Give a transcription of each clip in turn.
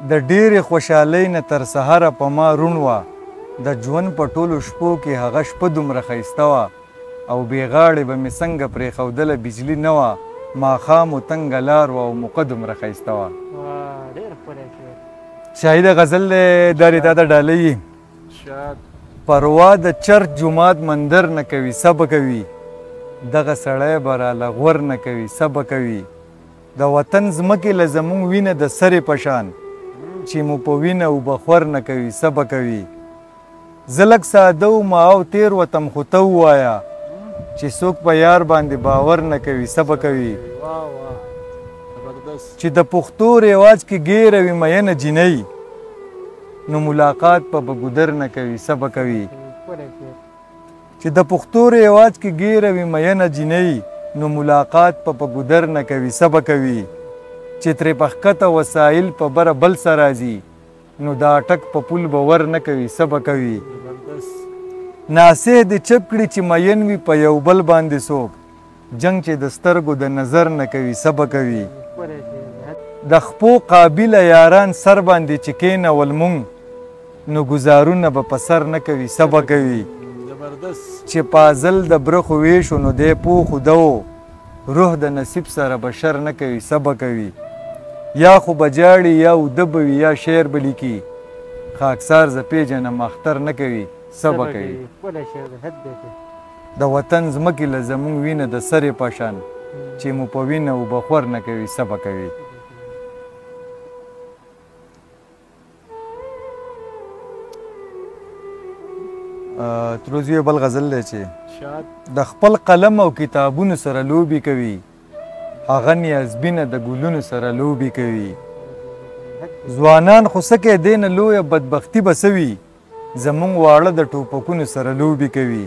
د ډېرې خوشحالۍ نه تر سهاره په ما روڼ وه د ژوند په ټولو شپو کې هغه شپه دومره ښایسته وه او بې غاړې به مې څنګه پرېښودله بجلي نه وه ماښام و تنګه لار وه او موقع دومره ښایسته وه شاهي د غزل دی دا رېتا د ډالۍ پروا د چرچ جومات مندر نه کوي صبه کوي دغه سړی به راله غور نه کوي صبه کوي د وطن ځمکې له زموږ وینه د سرې په شان چې مو په وینه اوبه خور نه کوي صبه کوي زه لږ ساده وم او تېر وتم خو ته ووایه چې څوک په یار باندې باور نه کوي صبه کوي چې د پښتو رواج کې ګیره وي مینه جینۍ نو ملاقات په به ګودر نه کوي صبه کوي چې د پښتو رواج کې ګیره وي مینه جینۍ نو ملاقات په ګودر نه کوي صبه کوي چې ترې پښکته وسایل په بره بل سره راځي نو دا ټک په پول به ور نه کوي صبه کوي ناسې دې چپ کړي چې مین وي په یو بل باندې څوک جنګ چې د سترګو د نظر نه کوي صبه کوي د خپو قابله یاران سر باندې چې کېنول مونږ نو ګزارونه به په سر نه کوي صبه کوي چې پازل د برخو ویشو نو دی پوخو دو روح د نصیب سره بشر نه کوي صبه کوي یا خو به جاړي یا اوده به وي یا شعر به لیکي خاکسار زه پیژنم اختر نه کوي صبه کوي د وطن ځمکې له زموږ وینه د سرې په شان چې مو په وینه اوبه خور نه کوي صبه کوي تروزی بل غزل دی چې د خپل قلم او کتابونو سره لوبې کوي هغه نیازبینه د ګلونو سره لوبې کوي ځوانان خو څه کې دی نه لویه بدبختي به څه وي زموږ واړه د ټوپکونو سره لوبې کوي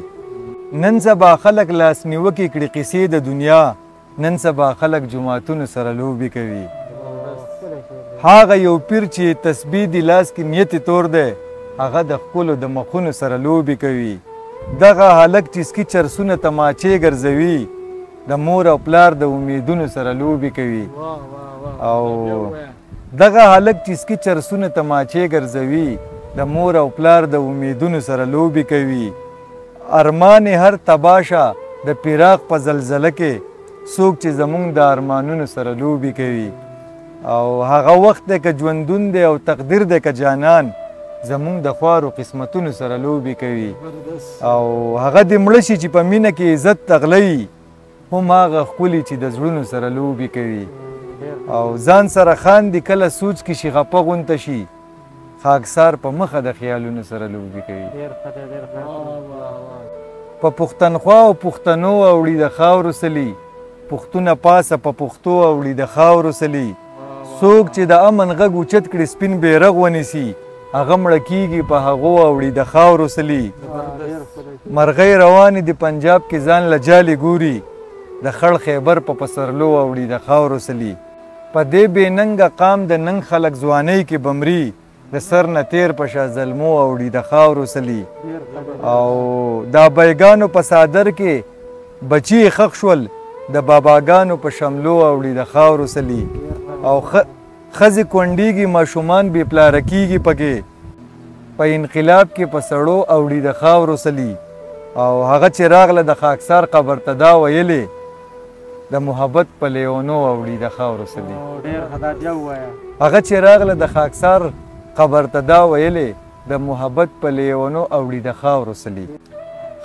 نن سبا خلک لاس نیوکې کړي قصې د دنیا نن سبا خلک جوماتونو سره لوبې کوي هغه یو پیر چې تسبیح د لاس کې نیت تور دی هغه د ښکلو د مخونو سره لوبې کوي دغه هلک چې سکي چرسونه تماچې ګرځوي د مور او پلار د امیدونو سره لوبې کوي او دغه هلک چې سکي چرسونه تماچې ګرځوي د مور او پلار د امیدونو سره لوبې کوي ارمان هر تباشه د پیراق په زلزله کې څوک چې زموږ د ارمانونو سره لوبې کوي او هغه وخت دی که ژوندون دی او تقدیر دی که جانان زموږ د خوارو قسمتونو سره لوبې کوي او هغه دې مړه شي چې په مینه کې عزت تغلی هم هغه ښکلي چې د زړونو سره لوبې کوي او ځان سره خاندي کله سوچ کې شي غپه غونته شي خاکسار په مخه د خیالونو سره لوبې کوي په پښتنخوا او پښتنو اوړي د خاورو سلي پښتونه پاسه په پښتو اوړي د خاورو سلي څوک چې د امن غږ اوچت کړي سپین بیرغ ونیسي هغه مړه کیږي په هغو اوړي د خاورو سلي مرغۍ روانې د پنجاب کې ځان له جالې ګوري د خړ خیبر په پسرلو اوړي د خاورو سلي په دې بې ننګه قام د ننګ خلک ځوانۍ کې بمري د سر نه تیر په شا ظلمو اوړي د خاورو سلي او دا بیګانو په صادر کې بچي خښ شول د باباګانو په شملو اوړي د خاورو سلي او ښځې کونډېږي ماشومان بې پلاره کېږي پکې په انقلاب کې په سړو اوړي د خاورو سلي او هغه چې راغله د خاکسار قبر ته دا ویلې د محبت په لیونو اوړي د خاورو سلي هغه چې راغله د خاکسار قبر ته دا ویلې د محبت په لیونو اوړي د خاورو سلي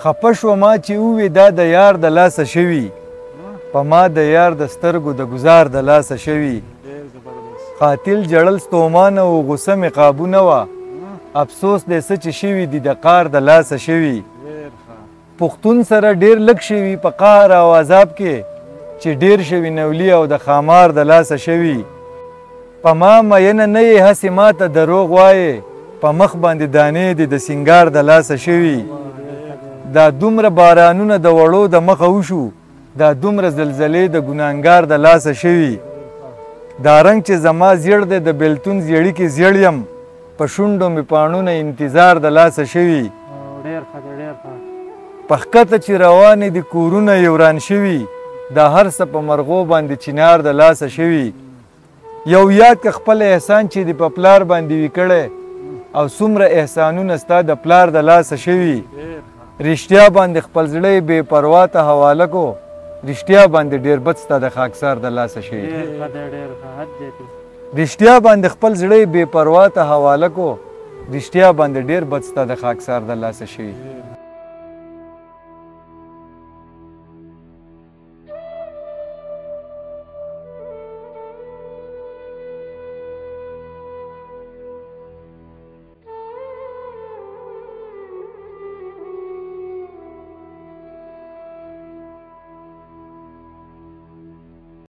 خفه شوما چې ووې دا د یار د لاسه شوي په ما د یار د سترګو د ګزار د لاسه شوي قاتل جړل ستومانه و غصه مې قابو نه وه افسوس دی څه چې شوي دي د قار د لاسه شوي پښتون سره ډېر لږ شوي په قهر او عذاب کې چې ډېر شوي نولي او د خامار د لاسه شوي په ما مینه نه یې هسې ماته دروغ وایې په مخ باندې دانې دي د سینګار د لاسه شوي دا دومره بارانونه د وړو د مخه وشو دا دومره زلزلې د ګناهګار د لاسه شوي دا رنګ چې زما زیړ دی د بېلتون زیړي کې زیړ یم په شونډو مې پاڼونه انتظار د لاسه شوي په ښکته چې روانې دي کورونه یې وران شوي دا هر څه په مرغو باندې چنار د لاسه شوي یو یاد که خپل احسان چې د په پلار باندې وي کړی او څومره احسانونه ستا د پلار د لاسه شوي رښتیا باندې خپل زړه یې بې پروا ته حواله کو رښتیا باندې ډېر بد ستا د خاکسار د لاسه شوي رښتیا باندې خپل زړه یې بې پروا ته حواله کو رښتیا باندې ډېر بد ستا د خاکسار د لاسه شوي